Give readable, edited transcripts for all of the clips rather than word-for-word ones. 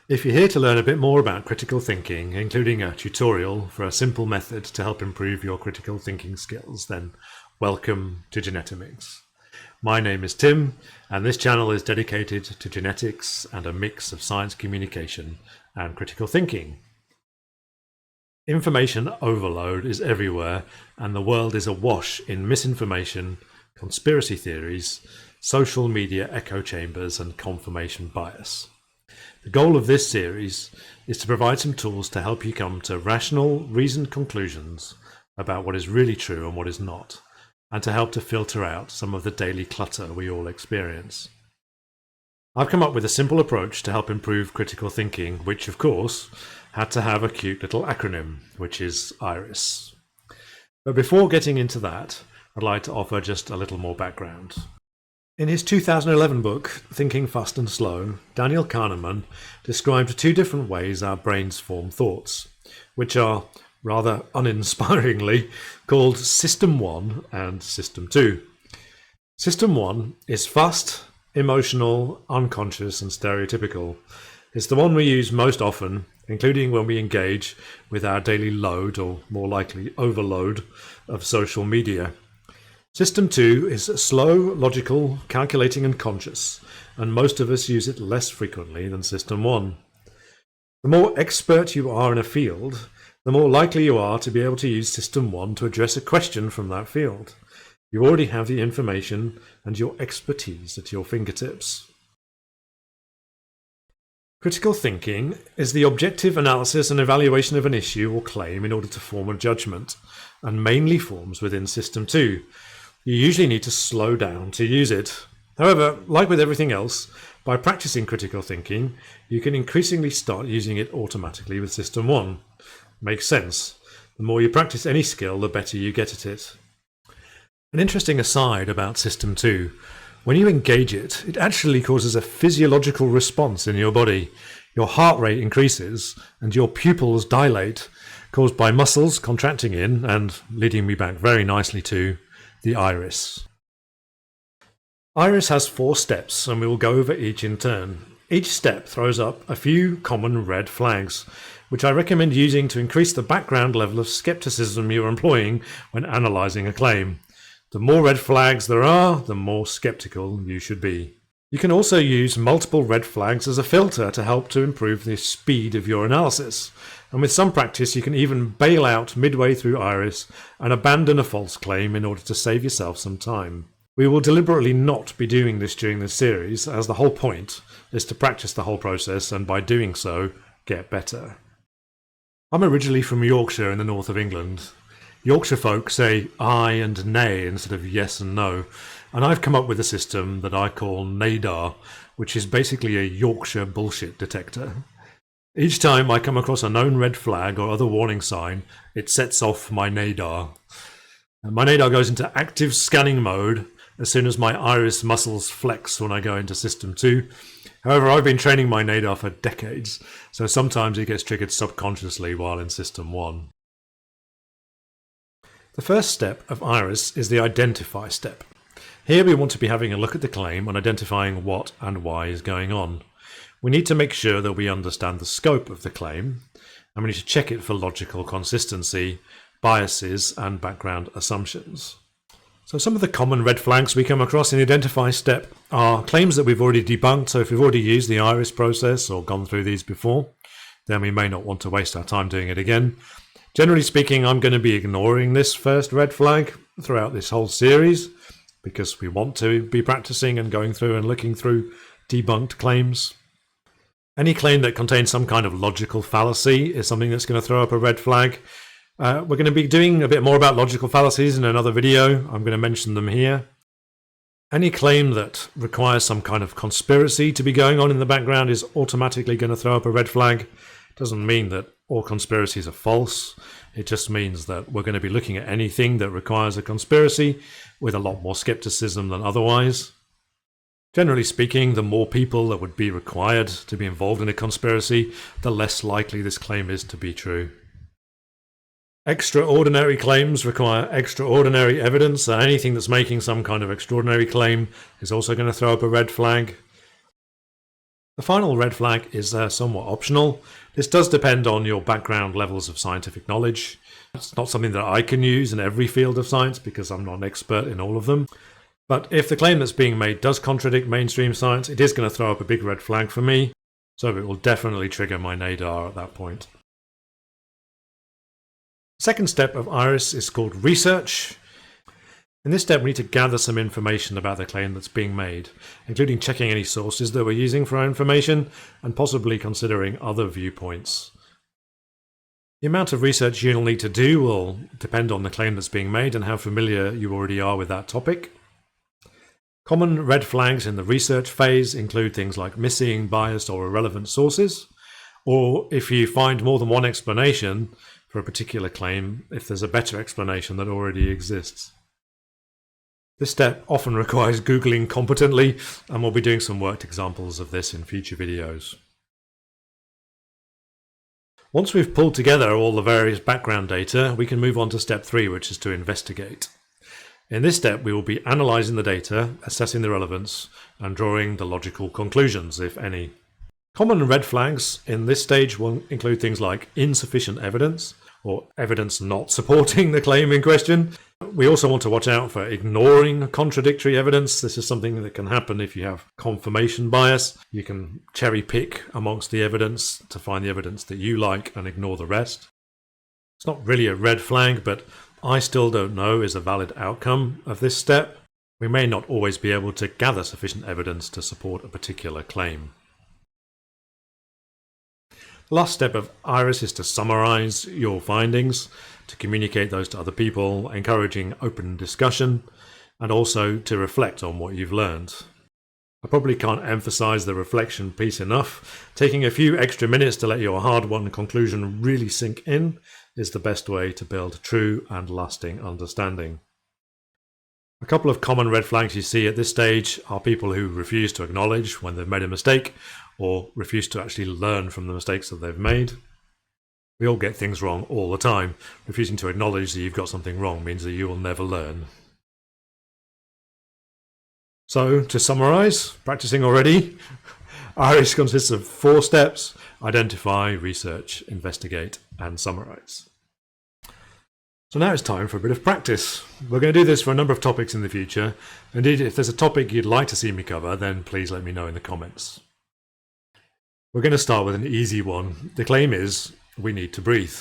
If you're here to learn a bit more about critical thinking, including a tutorial for a simple method to help improve your critical thinking skills, then welcome to Genetimix. My name is Tim, and this channel is dedicated to genetics and a mix of science communication and critical thinking. Information overload is everywhere, and the world is awash in misinformation, conspiracy theories, social media echo chambers, and confirmation bias. The goal of this series is to provide some tools to help you come to rational, reasoned conclusions about what is really true and what is not, and to help to filter out some of the daily clutter we all experience. I've come up with a simple approach to help improve critical thinking, which of course had to have a cute little acronym, which is IRIS. But before getting into that, I'd like to offer just a little more background. In his 2011 book, Thinking Fast and Slow, Daniel Kahneman described two different ways our brains form thoughts, which are, rather uninspiringly, called System 1 and System 2. System 1 is fast, emotional, unconscious, and stereotypical. It's the one we use most often, including when we engage with our daily load, or more likely overload, of social media. System 2 is slow, logical, calculating, and conscious, and most of us use it less frequently than System 1. The more expert you are in a field, the more likely you are to be able to use System 1 to address a question from that field. You already have the information and your expertise at your fingertips. Critical thinking is the objective analysis and evaluation of an issue or claim in order to form a judgment, and mainly forms within System 2. You usually need to slow down to use it. However, like with everything else, by practicing critical thinking, you can increasingly start using it automatically with System 1. Makes sense. The more you practice any skill, the better you get at it. An interesting aside about System 2. When you engage it, it actually causes a physiological response in your body. Your heart rate increases and your pupils dilate, caused by muscles contracting in and leading me back very nicely to the iris. Iris has 4 steps, and we will go over each in turn. Each step throws up a few common red flags, which I recommend using to increase the background level of skepticism you're employing when analysing a claim. The more red flags there are, the more skeptical you should be. You can also use multiple red flags as a filter to help to improve the speed of your analysis. And with some practice, you can even bail out midway through IRIS and abandon a false claim in order to save yourself some time. We will deliberately not be doing this during this series, as the whole point is to practice the whole process and by doing so, get better. I'm originally from Yorkshire in the north of England. Yorkshire folk say aye and nay instead of yes and no, and I've come up with a system that I call Naydar, which is basically a Yorkshire bullshit detector. Each time I come across a known red flag or other warning sign, it sets off my Naydar. And my Naydar goes into active scanning mode as soon as my iris muscles flex when I go into System 2. However, I've been training my Naydar for decades, so sometimes it gets triggered subconsciously while in System 1. The first step of IRIS is the identify step. Here we want to be having a look at the claim and identifying what and why is going on. We need to make sure that we understand the scope of the claim, and we need to check it for logical consistency, biases, and background assumptions. So some of the common red flags we come across in the identify step are claims that we've already debunked. So if we've already used the IRIS process or gone through these before, then we may not want to waste our time doing it again. Generally speaking, I'm going to be ignoring this first red flag throughout this whole series because we want to be practicing and going through and looking through debunked claims. Any claim that contains some kind of logical fallacy is something that's going to throw up a red flag. We're going to be doing a bit more about logical fallacies in another video. I'm going to mention them here. Any claim that requires some kind of conspiracy to be going on in the background is automatically going to throw up a red flag. Doesn't mean that all conspiracies are false. It just means that we're going to be looking at anything that requires a conspiracy with a lot more skepticism than otherwise. Generally speaking, the more people that would be required to be involved in a conspiracy, the less likely this claim is to be true. Extraordinary claims require extraordinary evidence, so anything that's making some kind of extraordinary claim is also going to throw up a red flag. The final red flag is somewhat optional. This does depend on your background levels of scientific knowledge. It's not something that I can use in every field of science because I'm not an expert in all of them. But if the claim that's being made does contradict mainstream science, it is going to throw up a big red flag for me, so it will definitely trigger my Naydar at that point. The second step of IRIS is called research. In this step, we need to gather some information about the claim that's being made, including checking any sources that we're using for our information and possibly considering other viewpoints. The amount of research you'll need to do will depend on the claim that's being made and how familiar you already are with that topic. Common red flags in the research phase include things like missing, biased or irrelevant sources, or if you find more than one explanation for a particular claim, if there's a better explanation that already exists. This step often requires Googling competently, and we'll be doing some worked examples of this in future videos. Once we've pulled together all the various background data, we can move on to step 3, which is to investigate. In this step, we will be analysing the data, assessing the relevance, and drawing the logical conclusions, if any. Common red flags in this stage will include things like insufficient evidence, or evidence not supporting the claim in question. We also want to watch out for ignoring contradictory evidence. This is something that can happen if you have confirmation bias. You can cherry pick amongst the evidence to find the evidence that you like and ignore the rest. It's not really a red flag, but I still don't know is a valid outcome of this step. We may not always be able to gather sufficient evidence to support a particular claim. The last step of IRIS is to summarise your findings, to communicate those to other people, encouraging open discussion, and also to reflect on what you've learned. I probably can't emphasise the reflection piece enough. Taking a few extra minutes to let your hard-won conclusion really sink in is the best way to build true and lasting understanding. A couple of common red flags you see at this stage are people who refuse to acknowledge when they've made a mistake or refuse to actually learn from the mistakes that they've made. We all get things wrong all the time. Refusing to acknowledge that you've got something wrong means that you will never learn. So, to summarise, practicing already, IRIS consists of 4 steps: identify, research, investigate, and summarise. So now it's time for a bit of practice. We're going to do this for a number of topics in the future. Indeed, if there's a topic you'd like to see me cover, then please let me know in the comments. We're going to start with an easy one. The claim is, we need to breathe.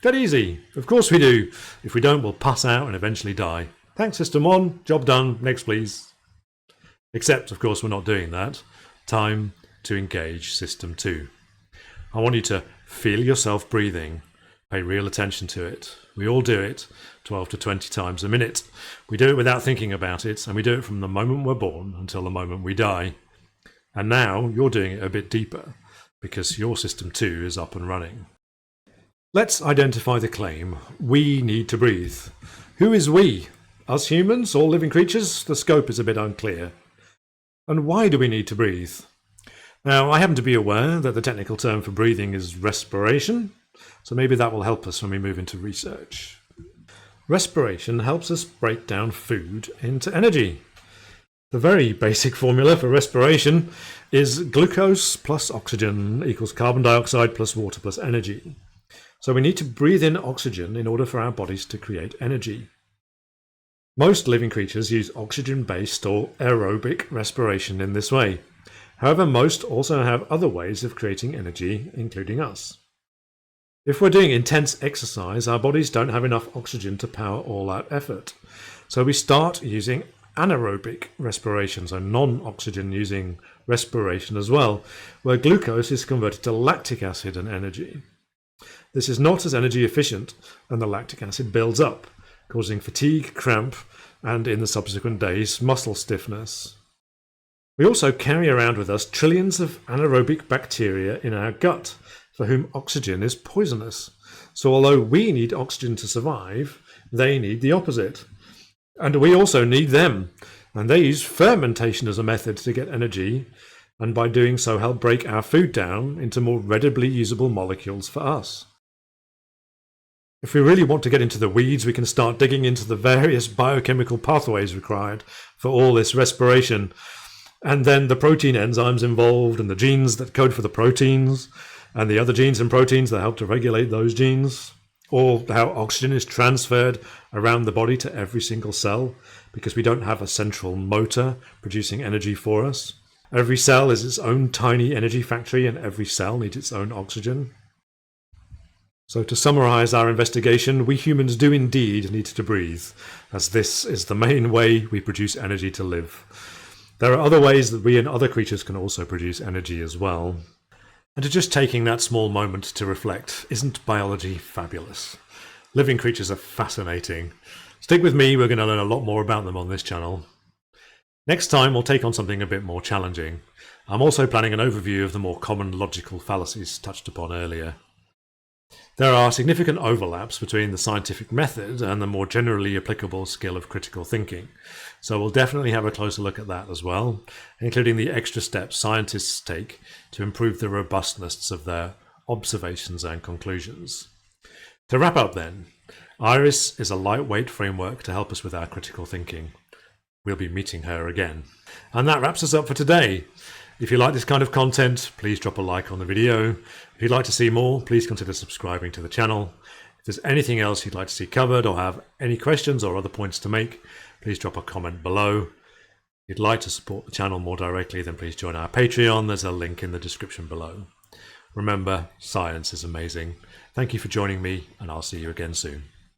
That easy. Of course we do. If we don't, we'll pass out and eventually die. Thanks, System 1. Job done. Next, please. Except, of course, we're not doing that. Time to engage System 2. I want you to feel yourself breathing. Pay real attention to it. We all do it 12 to 20 times a minute. We do it without thinking about it, and we do it from the moment we're born until the moment we die. And now you're doing it a bit deeper, because your System 2 is up and running. Let's identify the claim. We need to breathe. Who is we? Us humans, all living creatures? The scope is a bit unclear. And why do we need to breathe? Now, I happen to be aware that the technical term for breathing is respiration, so maybe that will help us when we move into research. Respiration helps us break down food into energy. The very basic formula for respiration is glucose plus oxygen equals carbon dioxide plus water plus energy. So we need to breathe in oxygen in order for our bodies to create energy. Most living creatures use oxygen-based or aerobic respiration in this way. However, most also have other ways of creating energy, including us. If we're doing intense exercise, our bodies don't have enough oxygen to power all that effort. So we start using anaerobic respiration, so non-oxygen using respiration as well, where glucose is converted to lactic acid and energy. This is not as energy efficient, and the lactic acid builds up, causing fatigue, cramp, and in the subsequent days, muscle stiffness. We also carry around with us trillions of anaerobic bacteria in our gut, for whom oxygen is poisonous. So although we need oxygen to survive, they need the opposite. And we also need them. And they use fermentation as a method to get energy, and by doing so help break our food down into more readily usable molecules for us. If we really want to get into the weeds, we can start digging into the various biochemical pathways required for all this respiration. And then the protein enzymes involved and the genes that code for the proteins and the other genes and proteins that help to regulate those genes, or how oxygen is transferred around the body to every single cell because we don't have a central motor producing energy for us. Every cell is its own tiny energy factory and every cell needs its own oxygen. So to summarize our investigation, we humans do indeed need to breathe, as this is the main way we produce energy to live. There are other ways that we and other creatures can also produce energy as well. And just taking that small moment to reflect, isn't biology fabulous? Living creatures are fascinating. Stick with me, we're going to learn a lot more about them on this channel. Next time we'll take on something a bit more challenging. I'm also planning an overview of the more common logical fallacies touched upon earlier. There are significant overlaps between the scientific method and the more generally applicable skill of critical thinking, so we'll definitely have a closer look at that as well, including the extra steps scientists take to improve the robustness of their observations and conclusions. To wrap up then, Iris is a lightweight framework to help us with our critical thinking. We'll be meeting her again. And that wraps us up for today. If you like this kind of content, please drop a like on the video. If you'd like to see more, please consider subscribing to the channel. If there's anything else you'd like to see covered or have any questions or other points to make, please drop a comment below. If you'd like to support the channel more directly, then please join our Patreon. There's a link in the description below. Remember, science is amazing. Thank you for joining me, and I'll see you again soon.